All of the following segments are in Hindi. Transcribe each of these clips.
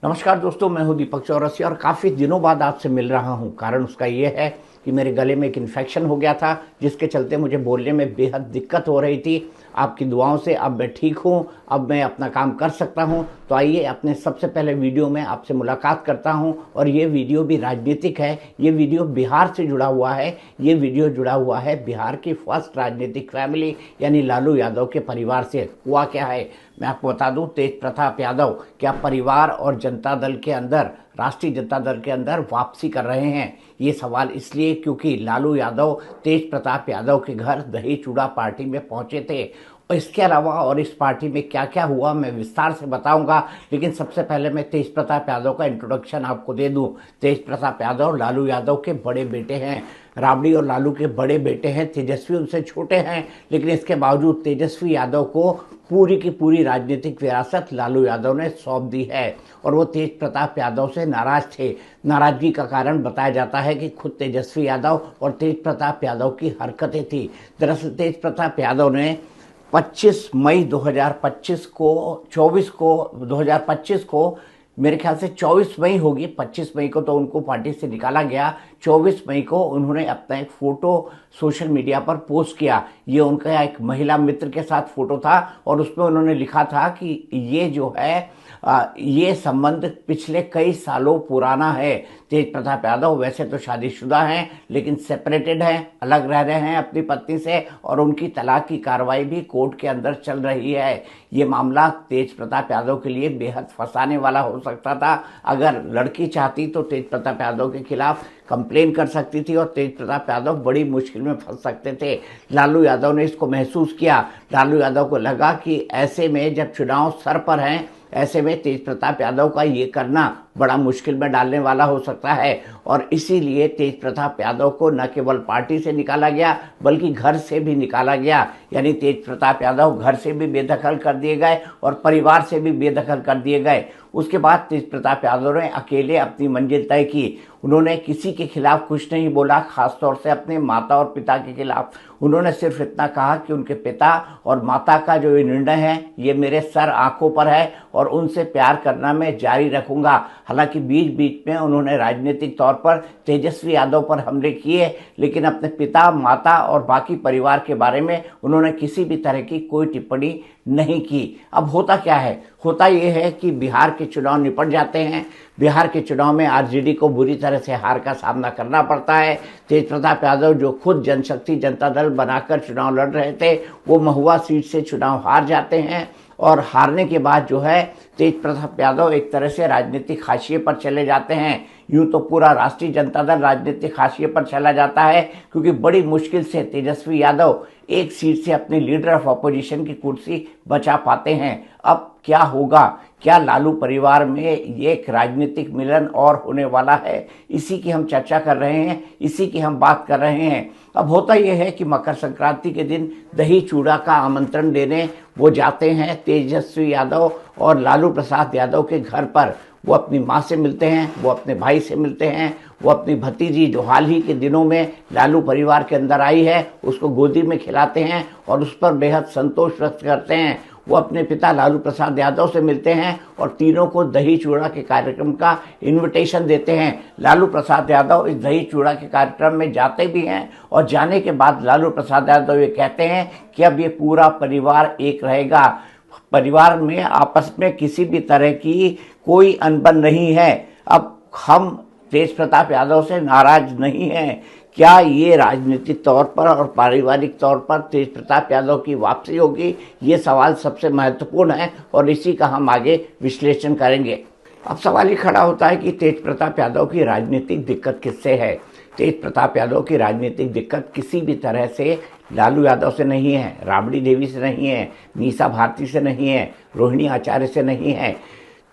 नमस्कार दोस्तों, मैं हूं दीपक चौरसिया और काफ़ी दिनों बाद आपसे मिल रहा हूं। कारण उसका ये है कि मेरे गले में एक इन्फेक्शन हो गया था, जिसके चलते मुझे बोलने में बेहद दिक्कत हो रही थी। आपकी दुआओं से अब मैं ठीक हूं, अब मैं अपना काम कर सकता हूं। तो आइए अपने सबसे पहले वीडियो में आपसे मुलाकात करता हूं। और ये वीडियो भी राजनीतिक है, ये वीडियो बिहार से जुड़ा हुआ है। ये वीडियो जुड़ा हुआ है बिहार की फर्स्ट राजनीतिक फैमिली यानी लालू यादव के परिवार से। हुआ क्या है मैं आपको बता दूं। तेज प्रताप यादव क्या परिवार और जनता दल के अंदर, राष्ट्रीय जनता दल के अंदर वापसी कर रहे हैं? ये सवाल इसलिए क्योंकि लालू यादव तेज प्रताप यादव के घर दही चूड़ा पार्टी में पहुंचे थे। और इसके अलावा और इस पार्टी में क्या क्या हुआ मैं विस्तार से बताऊंगा। लेकिन सबसे पहले मैं तेज प्रताप यादव का इंट्रोडक्शन आपको दे दूं। तेज प्रताप यादव लालू यादव के बड़े बेटे हैं। राबड़ी और लालू के बड़े बेटे हैं। तेजस्वी उनसे छोटे हैं, लेकिन इसके बावजूद तेजस्वी यादव को पूरी की पूरी राजनीतिक विरासत लालू यादव ने सौंप दी है। और वो तेज प्रताप यादव से नाराज थे। नाराजगी का कारण बताया जाता है कि खुद तेजस्वी यादव और तेज प्रताप यादव की हरकतें थी। दरअसल तेज प्रताप यादव ने 25 मई 2025 को 2025 को मेरे ख्याल से 24 मई होगी, 25 मई को तो उनको पार्टी से निकाला गया। 24 मई को उन्होंने अपना एक फोटो सोशल मीडिया पर पोस्ट किया। ये उनका एक महिला मित्र के साथ फोटो था और उसमें उन्होंने लिखा था कि ये जो है ये संबंध पिछले कई सालों पुराना है। तेज प्रताप यादव वैसे तो शादीशुदा हैं, लेकिन सेपरेटेड हैं, अलग रह रहे हैं अपनी पत्नी से, और उनकी तलाक की कार्रवाई भी कोर्ट के अंदर चल रही है। ये मामला तेज प्रताप यादव के लिए बेहद फंसाने वाला हो सकता था। अगर लड़की चाहती तो तेज प्रताप यादव के खिलाफ कंप्लेन कर सकती थी और तेज प्रताप यादव बड़ी मुश्किल में फंस सकते थे। लालू यादव ने इसको महसूस किया। लालू यादव को लगा कि ऐसे में जब चुनाव सर पर हैं, ऐसे में तेज प्रताप यादव का ये करना बड़ा मुश्किल में डालने वाला हो सकता है। और इसीलिए तेज प्रताप यादव को न केवल पार्टी से निकाला गया बल्कि घर से भी निकाला गया। यानी तेज प्रताप यादव घर से भी बेदखल कर दिए गए और परिवार से भी बेदखल कर दिए गए। उसके बाद तेज प्रताप यादव ने अकेले अपनी मंजिल तय की। उन्होंने किसी के खिलाफ कुछ नहीं बोला, खासतौर से अपने माता और पिता के खिलाफ। उन्होंने सिर्फ इतना कहा कि उनके पिता और माता का जो ये निर्णय है ये मेरे सर आंखों पर है और उनसे प्यार करना मैं जारी रखूंगा। हालांकि बीच बीच में उन्होंने राजनीतिक तौर पर तेजस्वी यादव पर हमले किए, लेकिन अपने पिता, माता और बाकी परिवार के बारे में उन्होंने किसी भी तरह की कोई टिप्पणी नहीं की। अब होता क्या है? होता यह है कि बिहार के चुनाव निपट जाते हैं। बिहार के चुनाव में आरजेडी को बुरी तरह से हार का सामना करना पड़ता है। तेज प्रताप यादव जो खुद जनशक्ति जनता दल बनाकर चुनाव लड़ रहे थे, वो महुआ सीट से चुनाव हार जाते हैं। और हारने के बाद जो है तेज प्रताप यादव एक तरह से राजनीतिक हाशिए पर चले जाते हैं। यूं तो पूरा राष्ट्रीय जनता दल राजनीतिक हाशिए पर चला जाता है, क्योंकि बड़ी मुश्किल से तेजस्वी यादव एक सीट से अपने लीडर ऑफ अपोजिशन की कुर्सी बचा पाते हैं। अब क्या होगा? क्या लालू परिवार में ये एक राजनीतिक मिलन और होने वाला है? इसी की हम चर्चा कर रहे हैं, इसी की हम बात कर रहे हैं। अब होता यह है कि मकर संक्रांति के दिन दही चूड़ा का आमंत्रण देने वो जाते हैं तेजस्वी यादव और लालू प्रसाद यादव के घर पर। वो अपनी माँ से मिलते हैं, वो अपने भाई से मिलते हैं, वो अपनी भतीजी जो हाल ही के दिनों में लालू परिवार के अंदर आई है उसको गोदी में खिलाते हैं और उस पर बेहद संतोष व्यक्त करते हैं। वो अपने पिता लालू प्रसाद यादव से मिलते हैं और तीनों को दही चूड़ा के कार्यक्रम का इनविटेशन देते हैं। लालू प्रसाद यादव इस दही चूड़ा के कार्यक्रम में जाते भी हैं और जाने के बाद लालू प्रसाद यादव ये कहते हैं कि अब ये पूरा परिवार एक रहेगा। परिवार में आपस में किसी भी तरह की कोई अनबन नहीं है। अब हम तेज प्रताप यादव से नाराज नहीं हैं। क्या ये राजनीतिक तौर पर और पारिवारिक तौर पर तेज प्रताप यादव की वापसी होगी? ये सवाल सबसे महत्वपूर्ण है और इसी का हम आगे विश्लेषण करेंगे। अब सवाल ये खड़ा होता है कि तेज प्रताप यादव की राजनीतिक दिक्कत किससे है? तेज प्रताप यादव की राजनीतिक दिक्कत किसी भी तरह से लालू यादव से नहीं है, राबड़ी देवी से नहीं है, मीसा भारती से नहीं है, रोहिणी आचार्य से नहीं है।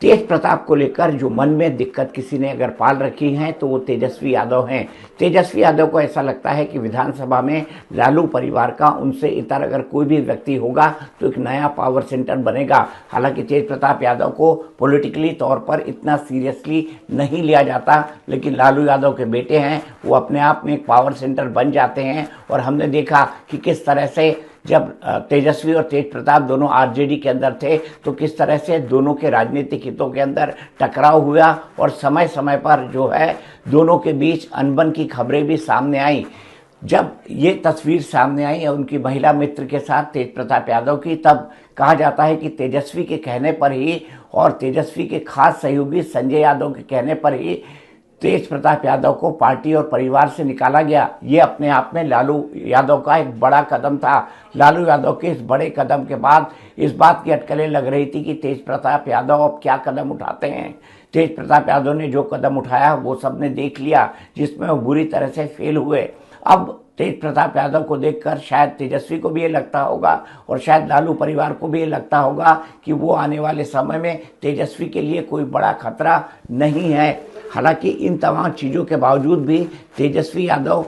तेज प्रताप को लेकर जो मन में दिक्कत किसी ने अगर पाल रखी है तो वो तेजस्वी यादव हैं। तेजस्वी यादव को ऐसा लगता है कि विधानसभा में लालू परिवार का उनसे इतर अगर कोई भी व्यक्ति होगा तो एक नया पावर सेंटर बनेगा। हालांकि तेज प्रताप यादव को पॉलिटिकली तौर पर इतना सीरियसली नहीं लिया जाता, लेकिन लालू यादव के बेटे हैं, वो अपने आप में एक पावर सेंटर बन जाते हैं। और हमने देखा कि किस तरह से जब तेजस्वी और तेज प्रताप दोनों आरजेडी के अंदर थे तो किस तरह से दोनों के राजनीतिक हितों के अंदर टकराव हुआ और समय समय पर जो है दोनों के बीच अनबन की खबरें भी सामने आई। जब ये तस्वीर सामने आई उनकी महिला मित्र के साथ तेज प्रताप यादव की, तब कहा जाता है कि तेजस्वी के कहने पर ही और तेजस्वी के खास सहयोगी संजय यादव के कहने पर ही तेज प्रताप यादव को पार्टी और परिवार से निकाला गया। ये अपने आप में लालू यादव का एक बड़ा कदम था। लालू यादव के इस बड़े कदम के बाद इस बात की अटकलें लग रही थी कि तेज प्रताप यादव अब क्या कदम उठाते हैं। तेज प्रताप यादव ने जो कदम उठाया वो सबने देख लिया, जिसमें वो बुरी तरह से फेल हुए। अब तेज प्रताप यादव को देखकर शायद तेजस्वी को भी ये लगता होगा और शायद लालू परिवार को भी ये लगता होगा कि वो आने वाले समय में तेजस्वी के लिए कोई बड़ा खतरा नहीं है। हालांकि इन तमाम चीज़ों के बावजूद भी तेजस्वी यादव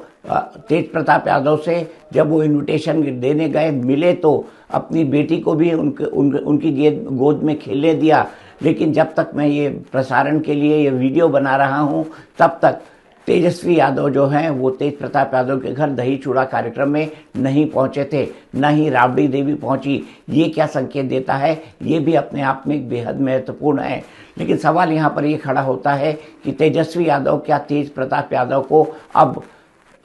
तेज प्रताप यादव से जब वो इनविटेशन देने गए, मिले तो अपनी बेटी को भी उनकी गोद में खेलने दिया। लेकिन जब तक मैं ये प्रसारण के लिए ये वीडियो बना रहा हूँ तब तक तेजस्वी यादव जो हैं वो तेज प्रताप यादव के घर दही चूड़ा कार्यक्रम में नहीं पहुंचे थे, न ही राबड़ी देवी पहुंची। ये क्या संकेत देता है? ये भी अपने आप में बेहद महत्वपूर्ण है। लेकिन सवाल यहाँ पर ये खड़ा होता है कि तेजस्वी यादव क्या तेज प्रताप यादव को अब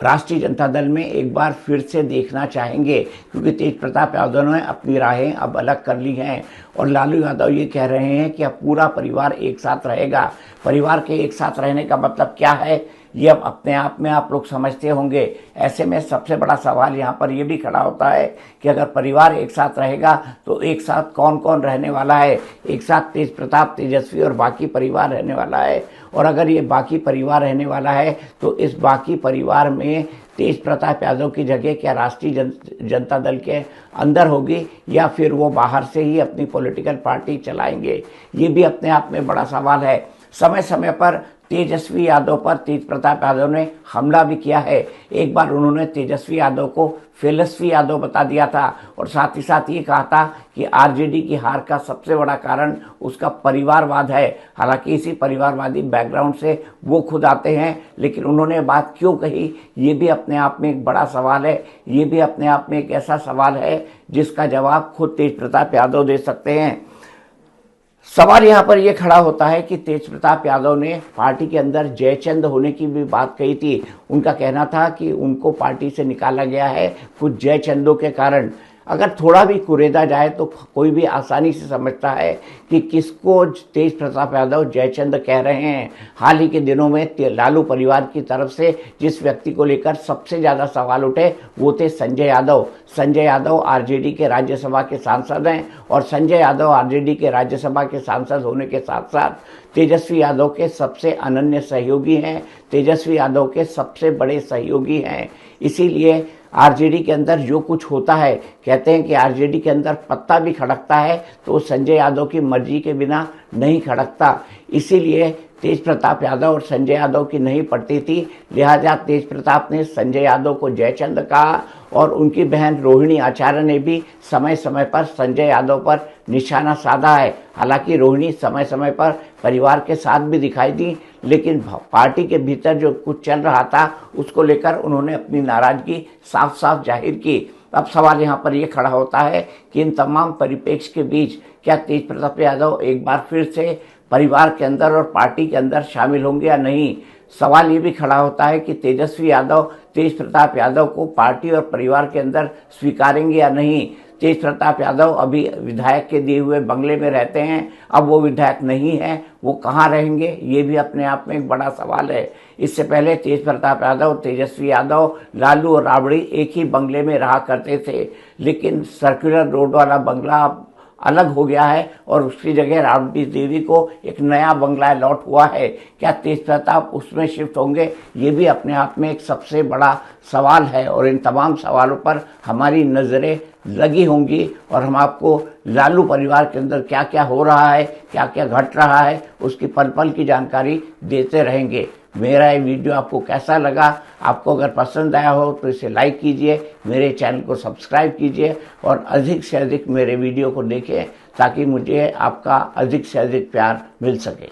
राष्ट्रीय जनता दल में एक बार फिर से देखना चाहेंगे? क्योंकि तेज प्रताप यादव ने अपनी राहें अब अलग कर ली हैं और लालू यादव ये कह रहे हैं कि अब पूरा परिवार एक साथ रहेगा। परिवार के एक साथ रहने का मतलब क्या है, ये अब अपने आप में आप लोग समझते होंगे। ऐसे में सबसे बड़ा सवाल यहाँ पर ये भी खड़ा होता है कि अगर परिवार एक साथ रहेगा तो एक साथ कौन कौन रहने वाला है? एक साथ तेज प्रताप, तेजस्वी और बाकी परिवार रहने वाला है। और अगर ये बाकी परिवार रहने वाला है तो इस बाकी परिवार में तेज प्रताप यादव की जगह क्या राष्ट्रीय जनता दल के अंदर होगी या फिर वो बाहर से ही अपनी पॉलिटिकल पार्टी चलाएंगे? ये भी अपने आप में बड़ा सवाल है। समय समय पर तेजस्वी यादव पर तेज प्रताप यादव ने हमला भी किया है। एक बार उन्होंने तेजस्वी यादव को फेलस्वी यादव बता दिया था और साथ ही साथ ये कहा था कि आरजेडी की हार का सबसे बड़ा कारण उसका परिवारवाद है। हालांकि इसी परिवारवादी बैकग्राउंड से वो खुद आते हैं, लेकिन उन्होंने बात क्यों कही ये भी अपने आप में एक बड़ा सवाल है। ये भी अपने आप में एक ऐसा सवाल है जिसका जवाब खुद तेज प्रताप यादव दे सकते हैं। सवाल यहाँ पर यह खड़ा होता है कि तेज प्रताप यादव ने पार्टी के अंदर जयचंद होने की भी बात कही थी। उनका कहना था कि उनको पार्टी से निकाला गया है कुछ जयचंदों के कारण। अगर थोड़ा भी कुरेदा जाए तो कोई भी आसानी से समझता है कि किसको तेज प्रताप यादव जयचंद कह रहे हैं। हाल ही के दिनों में लालू परिवार की तरफ से जिस व्यक्ति को लेकर सबसे ज़्यादा सवाल उठे वो थे संजय यादव। संजय यादव आरजेडी के राज्यसभा के सांसद हैं और संजय यादव आरजेडी के राज्यसभा के सांसद होने के साथ साथ तेजस्वी यादव के सबसे अनन्य सहयोगी हैं, तेजस्वी यादव के सबसे बड़े सहयोगी हैं। इसीलिए आरजेडी के अंदर जो कुछ होता है, कहते हैं कि आरजेडी के अंदर पत्ता भी खड़कता है तो संजय यादव की मर्जी के बिना नहीं खड़कता। इसीलिए तेज प्रताप यादव और संजय यादव की नहीं पड़ती थी, लिहाजा तेज प्रताप ने संजय यादव को जयचंद कहा और उनकी बहन रोहिणी आचार्य ने भी समय समय पर संजय यादव पर निशाना साधा है। हालांकि रोहिणी समय समय पर परिवार के साथ भी दिखाई दी, लेकिन पार्टी के भीतर जो कुछ चल रहा था उसको लेकर उन्होंने अपनी नाराजगी साफ साफ जाहिर की। अब सवाल यहाँ पर यह खड़ा होता है कि इन तमाम परिप्रेक्ष्य के बीच क्या तेज प्रताप यादव एक बार फिर से परिवार के अंदर और पार्टी के अंदर शामिल होंगे या नहीं? सवाल ये भी खड़ा होता है कि तेजस्वी यादव तेज प्रताप यादव को पार्टी और परिवार के अंदर स्वीकारेंगे या नहीं। तेज प्रताप यादव अभी विधायक के दिए हुए बंगले में रहते हैं, अब वो विधायक नहीं है, वो कहाँ रहेंगे? ये भी अपने आप में एक बड़ा सवाल है। इससे पहले तेज प्रताप यादव, तेजस्वी यादव, लालू और राबड़ी एक ही बंगले में रहा करते थे, लेकिन सर्कुलर रोड वाला बंगला अलग हो गया है और उसकी जगह राबड़ी देवी को एक नया बंगला अलॉट हुआ है। क्या तेज प्रताप उसमें शिफ्ट होंगे? ये भी अपने आप में एक सबसे बड़ा सवाल है और इन तमाम सवालों पर हमारी नज़रें लगी होंगी और हम आपको लालू परिवार के अंदर क्या क्या हो रहा है, क्या क्या घट रहा है, उसकी पल पल की जानकारी देते रहेंगे। मेरा ये वीडियो आपको कैसा लगा? आपको अगर पसंद आया हो तो इसे लाइक कीजिए, मेरे चैनल को सब्सक्राइब कीजिए और अधिक से अधिक मेरे वीडियो को देखें ताकि मुझे आपका अधिक से अधिक प्यार मिल सके।